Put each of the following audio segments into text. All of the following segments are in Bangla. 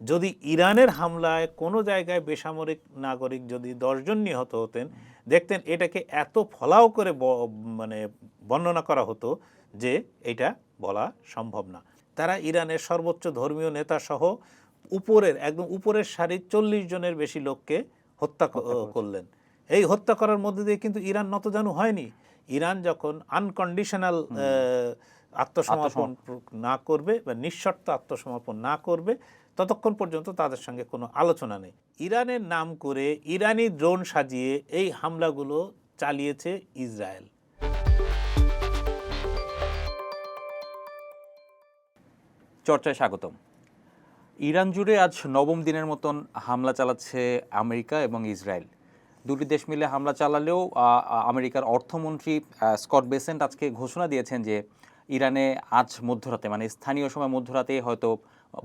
যদি ইরানের হামলায় কোনো জায়গায় বেসামরিক নাগরিক যদি 10 জন নিহত হতেন, দেখতেন এটাকে এত ফলাও করে মানে বর্ণনা করা হতো যে এটা বলা সম্ভব না। তারা ইরানের সর্বোচ্চ ধর্মীয় নেতা সহ একদম উপরের সারির 40 জনের বেশি লোককে হত্যা করলেন। এই হত্যা করার মধ্যে দিয়ে কিন্তু ইরান নতজানু হয়নি। ইরান যখন আনকন্ডিশনাল আত্মসমর্পণ না করবে বা নিঃশর্ত আত্মসমর্পণ না করবে, ততক্ষণ পর্যন্ত তাদের সঙ্গে কোনো আলোচনা নেই। ইরানের নাম করে ইরানি ড্রোন সাজিয়ে এই হামলাগুলো চালিয়েছে ইসরায়েল। চর্চায় স্বাগতম। ইরান জুড়ে আজ নবম দিনের মতন হামলা চালাচ্ছে আমেরিকা এবং ইসরায়েল। দুটি দেশ মিলে হামলা চালালেও আমেরিকার অর্থমন্ত্রী স্কট বেসেন্ট আজকে ঘোষণা দিয়েছেন যে ইরানে আজ মধ্যরাতে, মানে স্থানীয় সময় মধ্যরাতে হয়তো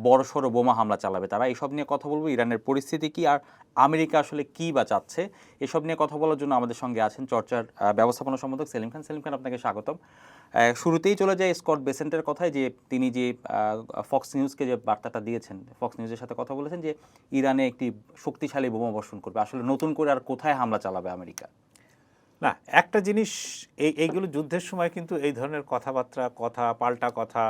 বড়সড় বোমা হামলা চালাবে তারা। এইসব নিয়ে কথা বলবো, ইরানের পরিস্থিতি কি আর আমেরিকা আসলে কী বা চাচ্ছে, এসব নিয়ে কথা বলার জন্য আমাদের সঙ্গে আছেন চর্চার ব্যবস্থাপনা সম্পাদক সেলিম খান। সেলিম খান, আপনাকে স্বাগতম। শুরুতেই চলে যায় স্কট বেসেন্টের কথায়, যে তিনি যে ফক্স নিউজকে যে বার্তাটা দিয়েছেন, ফক্স নিউজের সাথে কথা বলেছেন যে ইরানে একটি শক্তিশালী বোমা বর্ষণ করবে। আসলে নতুন করে আর কোথায় হামলা চালাবে আমেরিকা? না, একটা জিনিস, এইগুলো যুদ্ধের সময় কিন্তু এই ধরনের কথাবার্তা, পাল্টা কথা,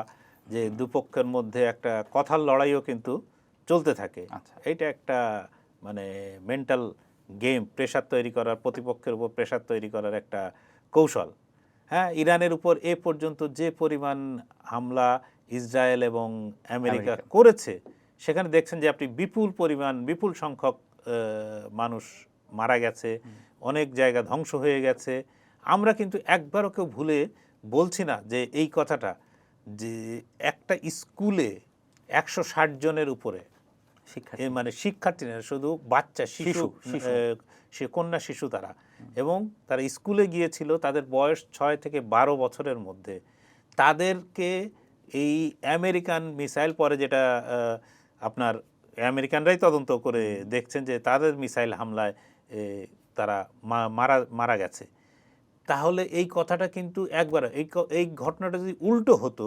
যে দুপক্ষের মধ্যে একটা কথার লড়াইও কিন্তু চলতে থাকে। এইটা একটা মানে মেন্টাল গেম, প্রেশার তৈরি করার, প্রতিপক্ষের উপর প্রেশার তৈরি করার একটা কৌশল। হ্যাঁ, ইরানের উপর এ পর্যন্ত যে পরিমাণ হামলা ইসরায়েল এবং আমেরিকা করেছে, সেখানে দেখছেন যে আপনি বিপুল সংখ্যক মানুষ মারা গেছে, অনেক জায়গা ধ্বংস হয়ে গেছে। আমরা কিন্তু একবারও কেউ ভুলে বলছি না যে এই কথাটা, যে একটা স্কুলে 160 জনের উপরে মানে শিক্ষার্থী না, শুধু বাচ্চা, সে কন্যা শিশু তারা, এবং তারা স্কুলে গিয়েছিল, তাদের বয়স 6 থেকে 12 বছরের মধ্যে। তাদেরকে এই আমেরিকান মিসাইল, পরে যেটা আপনার আমেরিকানরাই তদন্ত করে দেখছেন যে তাদের মিসাইল হামলায় তারা মারা গেছে। তাহলে এই কথাটা কিন্তু একবার, এই ঘটনাটা যদি উল্টো হতো,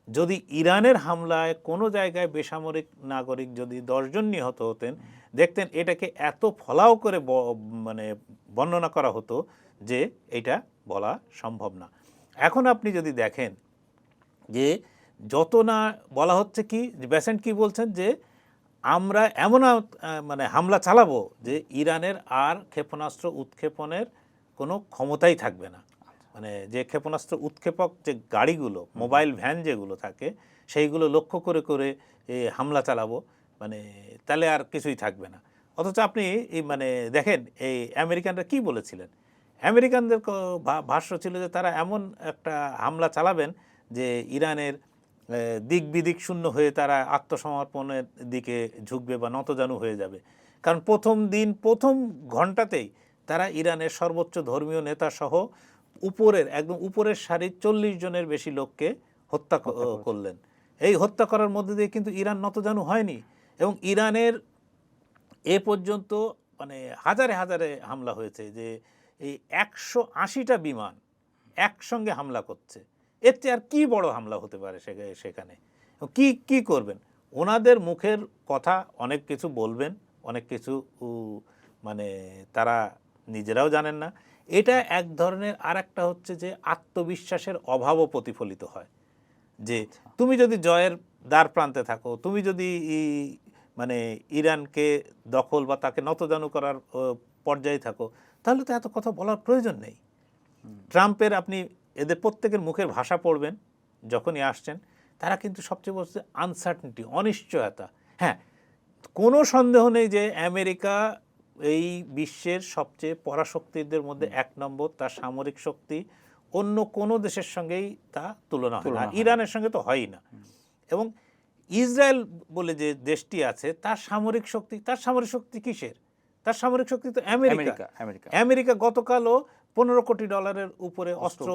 যদি ইরানের হামলায় কোনো জায়গায় বেসামরিক নাগরিক যদি 10 জন নিহত হতেন, দেখতেন এটাকে এত ফলাও করে মানে বর্ণনা করা হতো যে এটা বলা সম্ভব না। এখন আপনি যদি দেখেন যে যত না বলা হচ্ছে, কি বেসেন্ট কি বলছেন, যে আমরা এমন মানে হামলা চালাবো যে ইরানের আর ক্ষেপণাস্ত্র উৎক্ষেপণের কোনো ক্ষমতাই থাকবে না। মানে যে ক্ষেপণাস্ত্র উৎক্ষেপক যে গাড়িগুলো, মোবাইল ভ্যান যেগুলো থাকে, সেইগুলো লক্ষ্য করে করে হামলা চালাবো, মানে তাহলে আর কিছুই থাকবে না। অথচ আপনি মানে দেখেন এই আমেরিকানরা কি বলেছিলেন। আমেরিকানদের ভাষ্য ছিল যে তারা এমন একটা হামলা চালাবেন যে ইরানের দিক বিদিক শূন্য হয়ে তারা আত্মসমর্পণের দিকে ঝুঁকবে বা নতজানু হয়ে যাবে। কারণ প্রথম ঘন্টাতেই তারা ইরানের সর্বোচ্চ ধর্মীয় নেতা সহ একদম উপরের সারির 40 জনের বেশি লোককে হত্যা করলেন। এই হত্যা করার মধ্যে দিয়ে কিন্তু ইরান নতজানু হয়নি, এবং ইরানের এ পর্যন্ত মানে হাজারে হাজারে হামলা হয়েছে, যে এই 180টা বিমান একসঙ্গে হামলা করছে। এর চেয়ে আর কি বড় হামলা হতে পারে সেখানে? কি করবেন? ওনাদের মুখের কথা অনেক কিছু বলবেন, অনেক কিছু মানে তারা নিজেরাও জানেন না। এটা এক ধরনের। আর একটা হচ্ছে যে আত্মবিশ্বাসের অভাবও প্রতিফলিত হয়, যে তুমি যদি জয়ের দ্বার প্রান্তে থাকো, তুমি যদি মানে ইরানকে দখল বা তাকে নতজানু করার পর্যায়ে থাকো, তাহলে তো এত কথা বলার প্রয়োজন নেই। ট্রাম্পের, আপনি এদের প্রত্যেকের মুখের ভাষা পড়বেন যখনই আসছেন, তারা কিন্তু সবচেয়ে বলছে আনসার্টেনিটি, অনিশ্চয়তা। হ্যাঁ, কোনো সন্দেহ নেই যে আমেরিকা এই বিশ্বের সবচেয়ে পরাশক্তিদের মধ্যে 1 নম্বর, তার সামরিক শক্তি অন্য কোনো দেশের সঙ্গেই তা তুলনা হয় না, ইরানের সঙ্গে তো হয়ই না। এবং ইসরায়েল বলে যে দেশটি আছে, তার সামরিক শক্তি কিসের? তার সামরিক শক্তি তো আমেরিকা গতকালও $15 কোটি উপরে অস্ত্র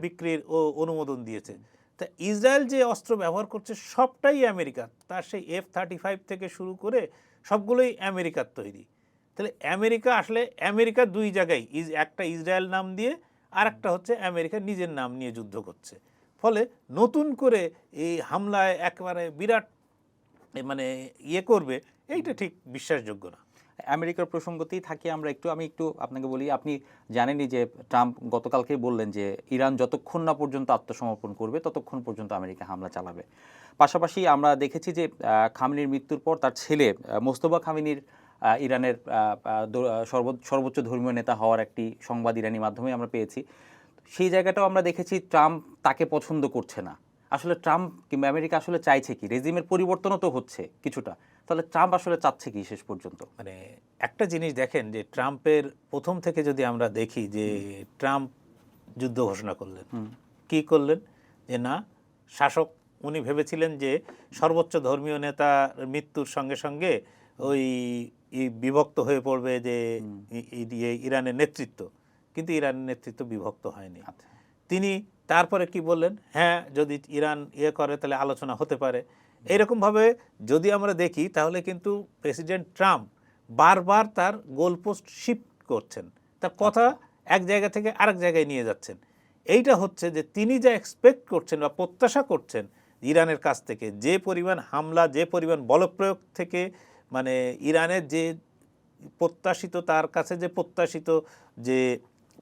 বিক্রির অনুমোদন দিয়েছে। তা ইসরায়েল যে অস্ত্র ব্যবহার করছে সবটাই আমেরিকা, তার সেই F-35 থেকে শুরু করে সবগুলোই আমেরিকার তৈরি। তাহলে আমেরিকা দুই জায়গায়, একটা ইসরায়েল নাম দিয়ে, আর একটা হচ্ছে আমেরিকা নিজের নাম নিয়ে যুদ্ধ করছে। ফলে নতুন করে এই হামলায় একেবারে বিরাট মানে ইয়ে করবে, এইটা ঠিক বিশ্বাসযোগ্য না। আমেরিকার প্রসঙ্গতেই থাকি আমরা একটু, আমি একটু আপনাকে বলি, আপনি জানেনই যে ট্রাম্প গতকালকেই বললেন যে ইরান যতক্ষণ না পর্যন্ত আত্মসমর্পণ করবে ততক্ষণ পর্যন্ত আমেরিকা হামলা চালাবে। পাশাপাশি আমরা দেখেছি যে খামেনির মৃত্যুর পর তার ছেলে মোস্তফা খামেনির ইরানের সর্বোচ্চ ধর্মীয় নেতা হওয়ার একটি সংবাদ ইরানি মাধ্যমে আমরা পেয়েছি। সেই জায়গাটাও আমরা দেখেছি ট্রাম্প তাকে পছন্দ করছে না। আসলে ট্রাম্প কিংবা আমেরিকা আসলে চাইছে কি? রেজিমের পরিবর্তনও তো হচ্ছে কিছুটা, তাহলে ট্রাম্প আসলে চাচ্ছে কি শেষ পর্যন্ত? মানে একটা জিনিস দেখেন যে ট্রাম্পের প্রথম থেকে যদি আমরা দেখি যে ট্রাম্প যুদ্ধ ঘোষণা করলেন, কি করলেন, যে না শাসক উনি ভেবেছিলেন যে সর্বোচ্চ ধর্মীয় নেতা মৃত্যুর সঙ্গে সঙ্গে ওই বিভক্ত হয়ে পড়বে যে ইরানের নেতৃত্ব, কিন্তু ইরানের নেতৃত্ব বিভক্ত হয়নি। তিনি তারপরে কি বললেন, হ্যাঁ যদি ইরান ইয়ে করে তাহলে আলোচনা হতে পারে। এইরকমভাবে যদি আমরা দেখি তাহলে কিন্তু প্রেসিডেন্ট ট্রাম্প বারবার তার গোলপোস্ট শিফট করছেন, তার কথা এক জায়গা থেকে আরেক জায়গায় নিয়ে যাচ্ছেন। এইটা হচ্ছে যে তিনি যা এক্সপেক্ট করছেন বা প্রত্যাশা করছেন ইরানের কাছ থেকে, যে পরিমাণ হামলা, যে পরিমাণ বলপ্রয়োগ থেকে, মানে ইরানের যে প্রত্যাশিত, তার কাছে যে প্রত্যাশিত যে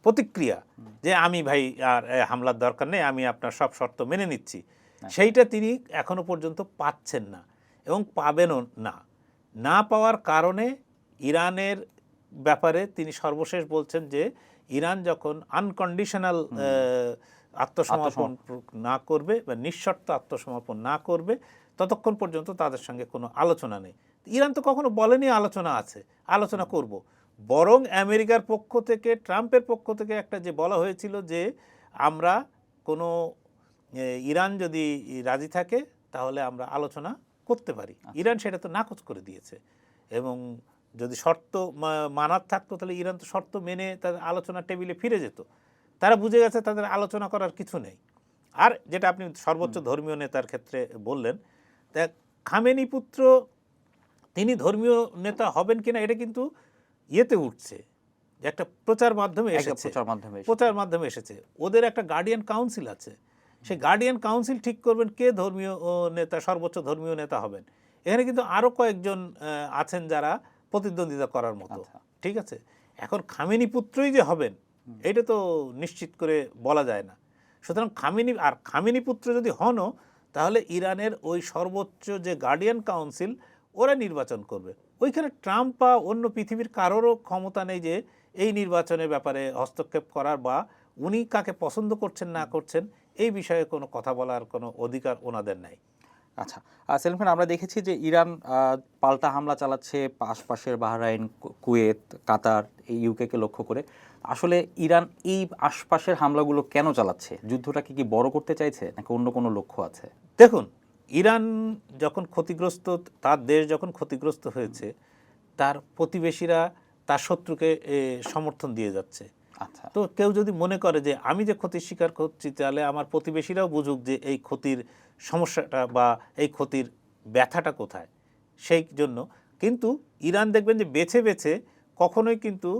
প্রতিক্রিয়া, যে আমি ভাই আর হামলার দরকার নেই, আমি আপনার সব শর্ত মেনে নিচ্ছি, সেইটা তিনি এখনো পর্যন্ত পাচ্ছেন না এবং পাবেনও না। না পাওয়ার কারণে ইরানের ব্যাপারে তিনি সর্বশেষ বলছেন যে ইরান যখন আনকন্ডিশনাল আত্মসমর্পণ না করবে বা নিঃশর্ত আত্মসমর্পণ না করবে ততক্ষণ পর্যন্ত তাদের সঙ্গে কোনো আলোচনা নেই। ইরান তো কখনো বলেনি আলোচনা আছে, আলোচনা করব। বরং আমেরিকার পক্ষ থেকে, ট্রাম্পের পক্ষ থেকে একটা যে বলা হয়েছিল যে আমরা কোনো ইরান যদি রাজি থাকে তাহলে আমরা আলোচনা করতে পারি। ইরান সেটা তো নাকচ করে দিয়েছে এবং যদি শর্ত মানার থাকতো তাহলে ইরান তো শর্ত মেনে তাদের আলোচনার টেবিলে ফিরে যেত। তারা বুঝে গেছে তাদের আলোচনা করার কিছু নেই। আর যেটা আপনি সর্বোচ্চ ধর্মীয় নেতার ক্ষেত্রে বললেন, তা খামেনি পুত্র তিনি ধর্মীয় নেতা হবেন কিনা এটা কিন্তু ইয়েতে উঠছে, যে একটা প্রচার মাধ্যমে এসেছে, ওদের একটা গার্ডিয়ান কাউন্সিল আছে, সেই গার্ডিয়ান কাউন্সিল ঠিক করবেন কে ধর্মীয় নেতা, সর্বোচ্চ ধর্মীয় নেতা হবেন। এখানে কিন্তু আরও কয়েকজন আছেন যারা প্রতিদ্বন্দ্বিতা করার মতো। ঠিক আছে, এখন খামেনি পুত্রই যে হবেন এটা তো নিশ্চিত করে বলা যায় না। সুতরাং খামেনি পুত্র যদি হনও তাহলে ইরানের ওই সর্বোচ্চ যে গার্ডিয়ান কাউন্সিল ওরা নির্বাচন করবে। ওইখানে ট্রাম্প বা অন্য পৃথিবীর কারোরও ক্ষমতা নেই যে এই নির্বাচনের ব্যাপারে হস্তক্ষেপ করার বা উনি কাকে পছন্দ করছেন না করছেন এই বিষয়ে কোনো কথা বলার কোনো অধিকার ওনাদের নাই। আচ্ছা সেলিম খান, আমরা দেখেছি যে ইরান পাল্টা হামলা চালাচ্ছে আশপাশের বাহরাইন, কুয়েত, কাতার, ইউকেকে লক্ষ্য করে। আসলে ইরান এই আশপাশের হামলাগুলো কেন চালাচ্ছে? যুদ্ধটাকে কি বড় করতে চাইছে নাকি অন্য কোনো লক্ষ্য আছে? দেখুন, ইরান যখন ক্ষতিগ্রস্ত, তার দেশ যখন ক্ষতিগ্রস্ত হয়েছে, তার প্রতিবেশীরা তার শত্রুকে সমর্থন দিয়ে যাচ্ছে। আচ্ছা, তো কেউ যদি মনে করে যে আমি যে ক্ষতির শিকার করছি তাহলে আমার প্রতিবেশীরাও বুঝুক যে এই ক্ষতির সমস্যাটা বা এই ক্ষতির ব্যথাটা কোথায়, সেই জন্য কিন্তু ইরান দেখবেন যে বেছে বেছে কখনোই কিন্তু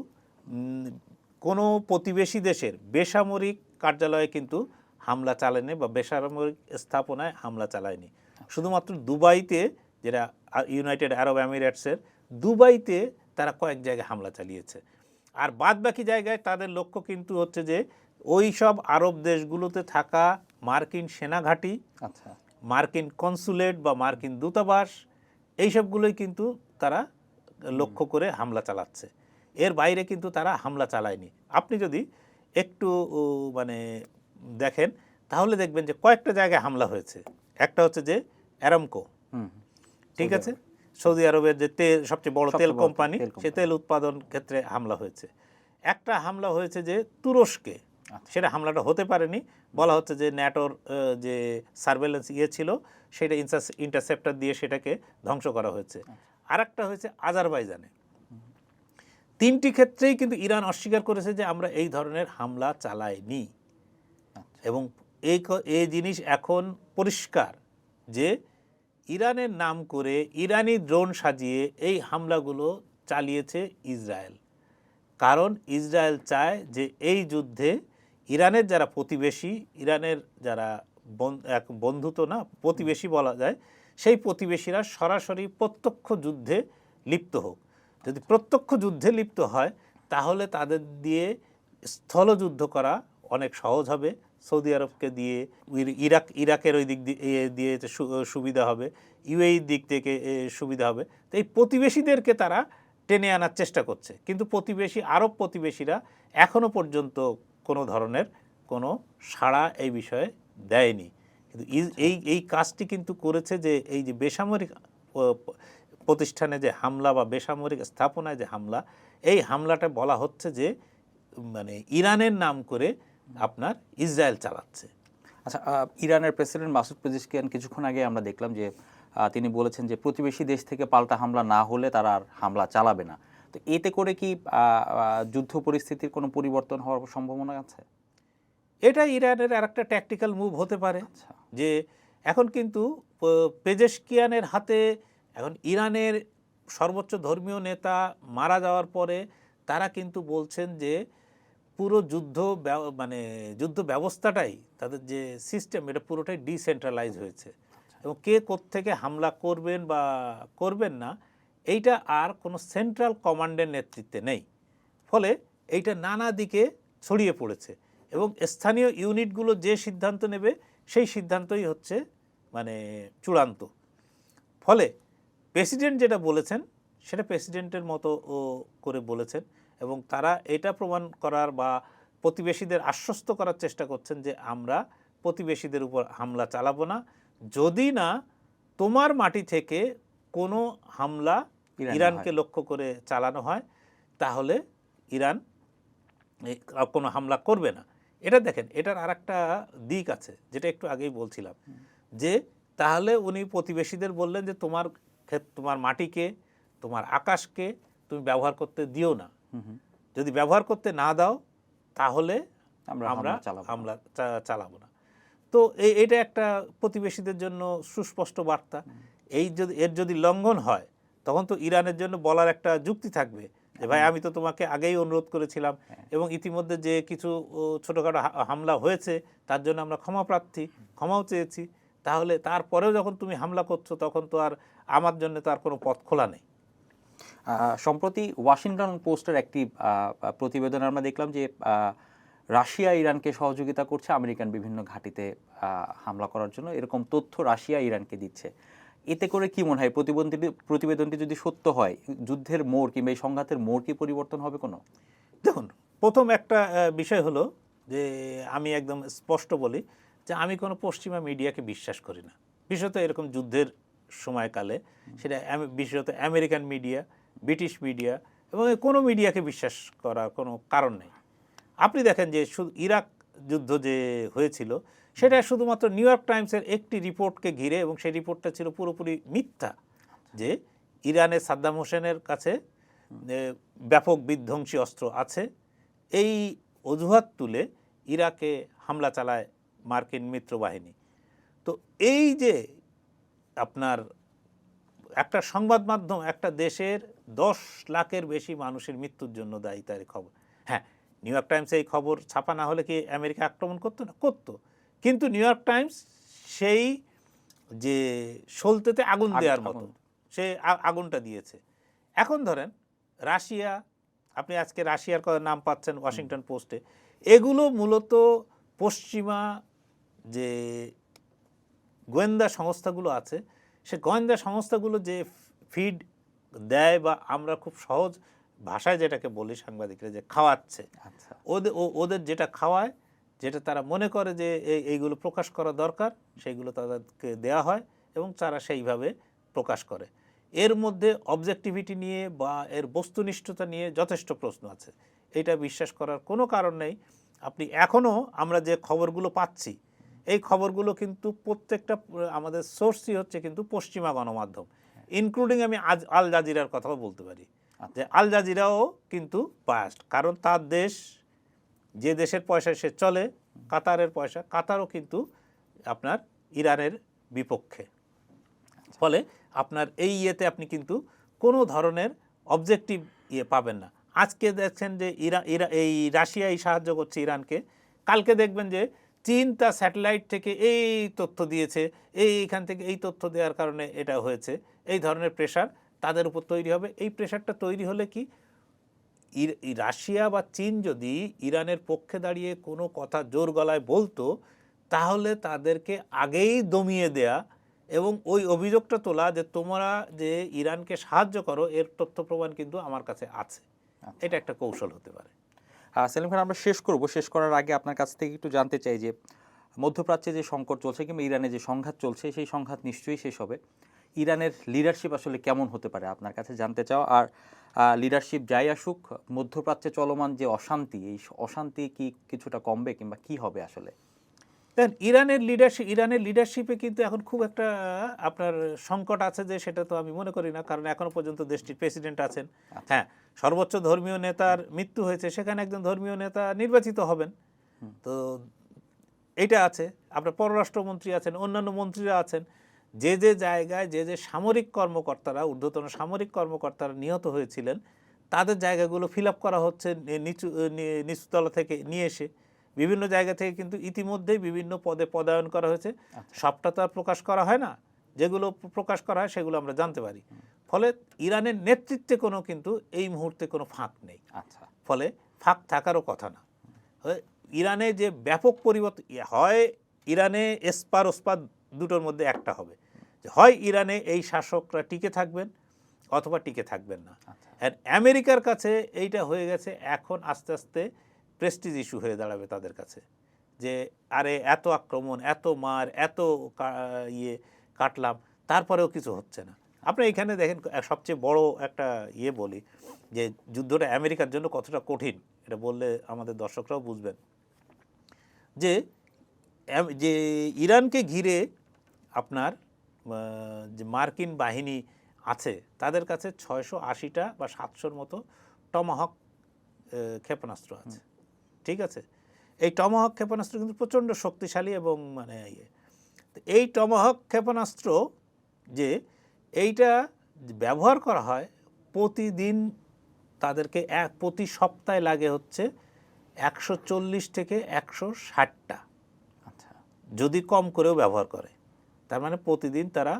কোনো প্রতিবেশী দেশের বেসামরিক কার্যালয়ে কিন্তু হামলা চালায়নি বা বেসামরিক স্থাপনায় হামলা চালায়নি। শুধুমাত্র দুবাইতে, যেটা ইউনাইটেড আরব আমিরেটসের দুবাইতে তারা কয়েক জায়গায় হামলা চালিয়েছে। আর বাদ বাকি জায়গায় তাদের লক্ষ্য কিন্তু হচ্ছে যে ওই সব আরব দেশগুলোতে থাকা মার্কিন সেনাঘাঁটি, আচ্ছা, মার্কিন কনসুলেট বা মার্কিন দূতাবাস, এইসবগুলোই কিন্তু তারা লক্ষ্য করে হামলা চালাচ্ছে। এর বাইরে কিন্তু তারা হামলা চালায়নি। আপনি যদি একটু মানে দেখেন তাহলে দেখবেন যে কয়েকটা জায়গায় হামলা হয়েছে। একটা হচ্ছে যে অ্যারামকো, ঠিক আছে, সৌদি আরবের যে সবচেয়ে বড় তেল কোম্পানি, সে তেল উৎপাদন ক্ষেত্রে হামলা হয়েছে। একটা হামলা হয়েছে যে তুরস্কে, সেটা হামলাটা হতে পারেনি, বলা হচ্ছে যে ন্যাটোর যে সার্ভেলেন্স ছিল সেটা ইন্টারসেপ্টার দিয়ে সেটাকে ধ্বংস করা হয়েছে। আর একটা হয়েছে আজারবাইজানে। তিনটি ক্ষেত্রেই কিন্তু ইরান অস্বীকার করেছে যে আমরা এই ধরনের হামলা চালাইনি। এবং এই জিনিস এখন পরিষ্কার যে ইরানের নাম করে ইরানি ড্রোন সাজিয়ে এই হামলাগুলো চালিয়েছে ইসরায়েল। কারণ ইসরায়েল চায় যে এই যুদ্ধে ইরানের যারা প্রতিবেশী, ইরানের যারা এক বন্ধু তো না, প্রতিবেশী বলা যায়, সেই প্রতিবেশীরা সরাসরি প্রত্যক্ষ যুদ্ধে লিপ্ত হোক। যদি প্রত্যক্ষ যুদ্ধে লিপ্ত হয় তাহলে তাদের দিয়ে স্থলযুদ্ধ করা অনেক সহজ হবে। সৌদি আরবকে দিয়ে ইরাকের ওই দিক দিয়ে সুবিধা হবে, ইউএইর দিক থেকে সুবিধা হবে। তো এই প্রতিবেশীদেরকে তারা টেনে আনার চেষ্টা করছে, কিন্তু আরব প্রতিবেশীরা এখনও পর্যন্ত কোনো ধরনের কোনো সাড়া এই বিষয়ে দেয়নি। কিন্তু এই কাজটি কিন্তু করেছে যে এই যে বেসামরিক প্রতিষ্ঠানে যে হামলা বা বেসামরিক স্থাপনায় যে হামলা, এই হামলাটা বলা হচ্ছে যে মানে ইরানের নাম করে আপনার ইসরায়েল চালাচ্ছে। আচ্ছা, ইরানের প্রেসিডেন্ট মাসুদ পেজিশকিয়ান কিছুক্ষণ আগে আমরা দেখলাম যে তিনি বলেছেন যে প্রতিবেশী দেশ থেকে পাল্টা হামলা না হলে তারা আর হামলা চালাবে না। তো এতে করে কি যুদ্ধ পরিস্থিতির কোনো পরিবর্তন হওয়ার সম্ভাবনা আছে? এটা ইরানের আর একটা ট্যাকটিক্যাল মুভ হতে পারে। যে এখন কিন্তু পেজেশকিয়ানের হাতে, এখন ইরানের সর্বোচ্চ ধর্মীয় নেতা মারা যাওয়ার পরে তারা কিন্তু বলছেন যে পুরো যুদ্ধ ব্যবস্থাটাই, তাদের যে সিস্টেম, এটা পুরোটাই ডিসেন্ট্রালাইজ হয়েছে এবং কে কোত্থেকে হামলা করবেন বা করবেন না এইটা আর কোনো সেন্ট্রাল কমান্ডের নেতৃত্বে নেই। ফলে এইটা নানা দিকে ছড়িয়ে পড়েছে এবং স্থানীয় ইউনিটগুলো যে সিদ্ধান্ত নেবে সেই সিদ্ধান্তই হচ্ছে মানে চূড়ান্ত। ফলে প্রেসিডেন্ট যেটা বলেছেন সেটা প্রেসিডেন্টের মতো করে বলেছেন এবং তারা এটা প্রমাণ করার বা প্রতিবেশীদের আশ্বস্ত করার চেষ্টা করছেন যে আমরা প্রতিবেশীদের উপর হামলা চালাবো না, যদি না তোমার মাটি থেকে কোনো হামলা ইরানকে লক্ষ্য করে চালানো হয় তাহলে ইরান কোনো হামলা করবে না। এটা দেখেন, এটার আর একটা দিক আছে যেটা একটু আগেই বলছিলাম, যে তাহলে উনি প্রতিবেশীদের বললেন যে তোমার মাটিকে, তোমার আকাশকে তুমি ব্যবহার করতে দিও না, যদি ব্যবহার করতে না দাও তাহলে আমরা হামলা চালাবো না। তো এটা একটা প্রতিবেশীদের জন্য সুস্পষ্ট বার্তা। এর যদি লঙ্ঘন হয় তখন তো ইরানের জন্য বলার একটা যুক্তি থাকবে যে ভাই আমি তো তোমাকে আগেই অনুরোধ করেছিলাম এবং ইতিমধ্যে যে কিছু ছোটোখাটো হামলা হয়েছে তার জন্য আমরা ক্ষমাও চেয়েছি, তাহলে তারপরেও যখন তুমি হামলা করছো তখন তো আর আমার জন্য তো আর কোনো পথ খোলা নেই। সম্প্রতি ওয়াশিংটন পোস্টের একটি প্রতিবেদনে আমরা দেখলাম যে রাশিয়া ইরানকে সহযোগিতা করছে আমেরিকান বিভিন্ন ঘাঁটিতে হামলা করার জন্য, এরকম তথ্য রাশিয়া ইরানকে দিচ্ছে। এতে করে কি মনে হয় প্রতিবেদনটি যদি সত্য হয়, যুদ্ধের মোড় কিংবা এই সংঘাতের মোড় কি পরিবর্তন হবে কোনো? দেখুন, প্রথম একটা বিষয় হলো যে আমি একদম স্পষ্ট বলি যে আমি কোনো পশ্চিমা মিডিয়াকে বিশ্বাস করি না, বিশেষত এরকম যুদ্ধের সময়কালে। সেটা বিশেষত আমেরিকান মিডিয়া, ব্রিটিশ মিডিয়া এবং কোনো মিডিয়াকে বিশ্বাস করার কোনো কারণ নেই। আপনি দেখেন যে ইরাক যুদ্ধ যে হয়েছিল সেটা শুধুমাত্র নিউ ইয়র্ক টাইমসের একটি রিপোর্টকে ঘিরে, এবং সেই রিপোর্টটা ছিল পুরোপুরি মিথ্যা, যে ইরানের সাদ্দাম হোসেনের কাছে ব্যাপক বিধ্বংসী অস্ত্র আছে, এই অজুহাত তুলে ইরাকে হামলা চালায় মার্কিন মিত্রবাহিনী। তো এই যে আপনার একটা সংবাদ মাধ্যম একটা দেশের 10 লাখের বেশি মানুষের মৃত্যুর জন্য দায়ী, তার খবর, হ্যাঁ নিউ ইয়র্ক টাইমসে এই খবর ছাপা না হলে কি আমেরিকা আক্রমণ করতো না? করতো। কিন্তু নিউ ইয়র্ক টাইমস সেই যে সলতেতে আগুন দেওয়ার মতো সে আগুনটা দিয়েছে। এখন ধরেন রাশিয়া, আপনি আজকে রাশিয়ার নাম পাচ্ছেন ওয়াশিংটন পোস্টে, এগুলো মূলত পশ্চিমা যে গোয়েন্দা সংস্থাগুলো আছে সে গোয়েন্দা সংস্থাগুলো যে ফিড দেয় বা আমরা খুব সহজ ভাষায় যেটাকে বলি সাংবাদিকরা যে খাওয়াচ্ছে, ওদের যেটা খাওয়ায়, যেটা তারা মনে করে যে এইগুলো প্রকাশ করা দরকার সেইগুলো তাদেরকে দেয়া হয় এবং তারা সেইভাবে প্রকাশ করে। এর মধ্যে অবজেক্টিভিটি নিয়ে বা এর বস্তুনিষ্ঠতা নিয়ে যথেষ্ট প্রশ্ন আছে, এটা বিশ্বাস করার কোনো কারণ নেই। আপনি এখনও আমরা যে খবরগুলো পাচ্ছি এই খবরগুলো কিন্তু প্রত্যেকটা আমাদের সোর্সই হচ্ছে কিন্তু পশ্চিমা গণমাধ্যম, ইনক্লুডিং আমি আল জাজিরার কথাও বলতে পারি যে আল জাজিরাও কিন্তু বায়াসড, কারণ তার দেশ, যে দেশের পয়সায় সে চলে, কাতারের পয়সা, কাতারও কিন্তু আপনার ইরানের বিপক্ষে। ফলে আপনার এই ইয়েতে আপনি কিন্তু কোনো ধরনের অবজেক্টিভ পাবেন না। আজকে দেখছেন যে এই রাশিয়াই সাহায্য করছে ইরানকে, কালকে দেখবেন যে চীন তার স্যাটেলাইট থেকে এই তথ্য দিয়েছে, এইখান থেকে এই তথ্য দেওয়ার কারণে এটা হয়েছে, এই ধরনের প্রেশার তাদের উপর তৈরি হবে। এই প্রেশারটা তৈরি হলে কি রাশিয়া বা চীন যদি ইরানের পক্ষে দাঁড়িয়ে কোনো কথা জোর গলায় বলতো, তাহলে তাদেরকে আগেই দমিয়ে দেয়া এবং ওই অভিযোগটা তোলা যে তোমরা যে ইরানকে সাহায্য করো, এর তথ্য প্রমাণ কিন্তু আমার কাছে আছে। এটা একটা কৌশল হতে পারে। সেলিম খান, আমরা শেষ করব। শেষ করার আগে আপনার কাছ থেকে একটু জানতে চাই যে মধ্যপ্রাচ্যে যে সংকট চলছে কিংবা ইরানে যে সংঘাত চলছে, সেই সংঘাত নিশ্চয়ই শেষ হবে। ইরানের লিডারশিপ আসলে কেমন হতে পারে আপনার কাছে জানতে চাও। আর লিডারশিপ যাই আসুক, মধ্যপ্রাচ্যে চলমান যে অশান্তি, এই অশান্তি কি কিছুটা কমবে কিংবা কি হবে আসলে? দেখেন, ইরানের লিডারশিপে কিন্তু এখন খুব একটা আপনার সংকট আছে, যে সেটা তো আমি মনে করি না, কারণ এখনো পর্যন্ত দেশটির প্রেসিডেন্ট আছেন। হ্যাঁ, সর্বোচ্চ ধর্মীয় নেতার মৃত্যু হয়েছে, সেখানে একজন ধর্মীয় নেতা নির্বাচিত হবেন, তো এটা আছে। আপনার পররাষ্ট্রমন্ত্রী আছেন, অন্যান্য মন্ত্রীরা আছেন। যে যে জায়গায় যে সামরিক কর্মকর্তারা, ঊর্ধ্বতন সামরিক কর্মকর্তারা নিহত হয়েছিলেন, তাদের জায়গাগুলো ফিল আপ করা হচ্ছে নিচুতলা থেকে নিয়ে এসে। বিভিন্ন জায়গা থেকে কিন্তু ইতিমধ্যেই বিভিন্ন পদে পদায়ন করা হয়েছে। সবটা তো আর প্রকাশ করা হয় না, যেগুলো প্রকাশ করা হয় সেগুলো আমরা জানতে পারি। ফলে ইরানের নেতৃত্বে কোনো কিন্তু এই মুহূর্তে কোনো ফাঁক নেই। ফলে ফাঁক থাকারও কথা না। ইরানে যে ব্যাপক পরিবর্তন হয়, ইরানে এসপার ওসপার দুটোর মধ্যে একটা হবে, যে হয় ইরানে এই শাসকরা টিকে থাকবেন অথবা টিকে থাকবেন না। আর আমেরিকার কাছে এইটা হয়ে গেছে এখন আস্তে আস্তে প্রেস্টিজ ইস্যু হয়ে দাঁড়াবে তাদের কাছে, যে আরে এত আক্রমণ, এত মার, এত কাটলাম, তারপরেও কিছু হচ্ছে না। আপনি এখানে দেখেন, সবচেয়ে বড় একটা বলি, যে যুদ্ধটা আমেরিকার জন্য কতটা কঠিন, এটা বললে আমাদের দর্শকরাও বুঝবেন। যে ইরানকে ঘিরে আপনার যে মার্কিন বাহিনী আছে, তাদের কাছে 680টা বা 700-র মতো টমাহক ক্ষেপণাস্ত্র আছে। ঠিক আছে, এই টমাহক ক্ষেপণাস্ত্র কিন্তু প্রচণ্ড শক্তিশালী এবং মানে এই টমাহক ক্ষেপণাস্ত্র যে এইটা ব্যবহার করা হয় প্রতিদিন, তাদেরকে প্রতি সপ্তাহে লাগে হচ্ছে 140 থেকে 160টা, যদি কম করেও ব্যবহার করে। তার মানে প্রতিদিন তারা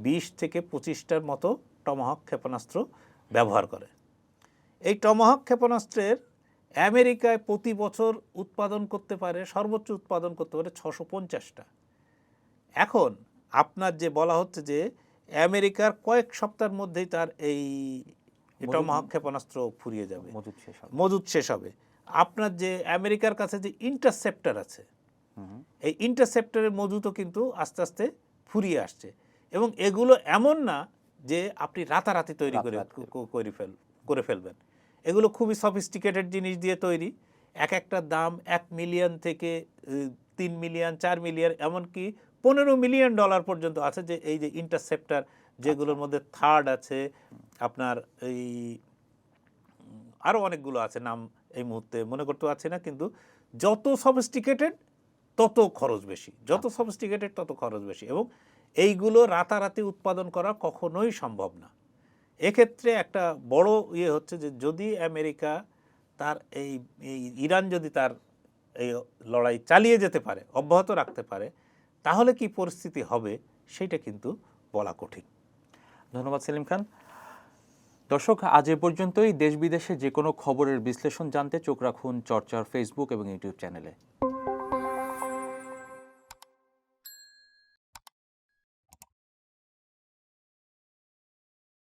20 থেকে 25টার মতো টমাহক ক্ষেপণাস্ত্র ব্যবহার করে। এই টমাহক ক্ষেপণাস্ত্রের আমেরিকায় প্রতি বছর উৎপাদন করতে পারে, সর্বোচ্চ উৎপাদন করতে পারে 650টা। এখন আপনার যে বলা হচ্ছে যে আমেরিকার কয়েক সপ্তাহের মধ্যেই তার এই টমাহক ক্ষেপণাস্ত্র ফুরিয়ে যাবে, মজুদ শেষ হবে। আপনার যে আমেরিকার কাছে যে ইন্টারসেপ্টর আছে, এই ইন্টারসেপ্টরের মজুদও কিন্তু আস্তে আস্তে ফুরিয়ে আসছে। এবং এগুলো এমন না যে আপনি রাতারাতি তৈরি করে ফেলবেন। এগুলো খুবই সফিস্টিকেটেড জিনিস দিয়ে তৈরি। এক একটা দাম $1 মিলিয়ন থেকে $3 মিলিয়ন, $4 মিলিয়ন, এমনকি $15 মিলিয়ন পর্যন্ত আছে। যে এই যে ইন্টারসেপ্টর, যেগুলোর মধ্যে থার্ড আছে, আপনার এই আরও অনেকগুলো আছে, নাম এই মুহূর্তে মনে করতে পারছি না, কিন্তু যত সফিস্টিকেটেড তত খরচ বেশি, যত সফিস্টিকেটেড তত খরচ বেশি, এবং এইগুলো রাতারাতি উৎপাদন করা কখনোই সম্ভব না। এক্ষেত্রে একটা বড় হচ্ছে যে যদি আমেরিকা তার এই ইরান যদি তার এই লড়াই চালিয়ে যেতে পারে, অব্যাহত রাখতে পারে, তাহলে কি পরিস্থিতি হবে সেটা কিন্তু বলা কঠিন। ধন্যবাদ সেলিম খান। দর্শক, আজ এ পর্যন্তই। দেশ বিদেশে যে কোনো খবরের বিশ্লেষণ জানতে চোখ রাখুন চর্চার ফেসবুক এবং ইউটিউব চ্যানেলে।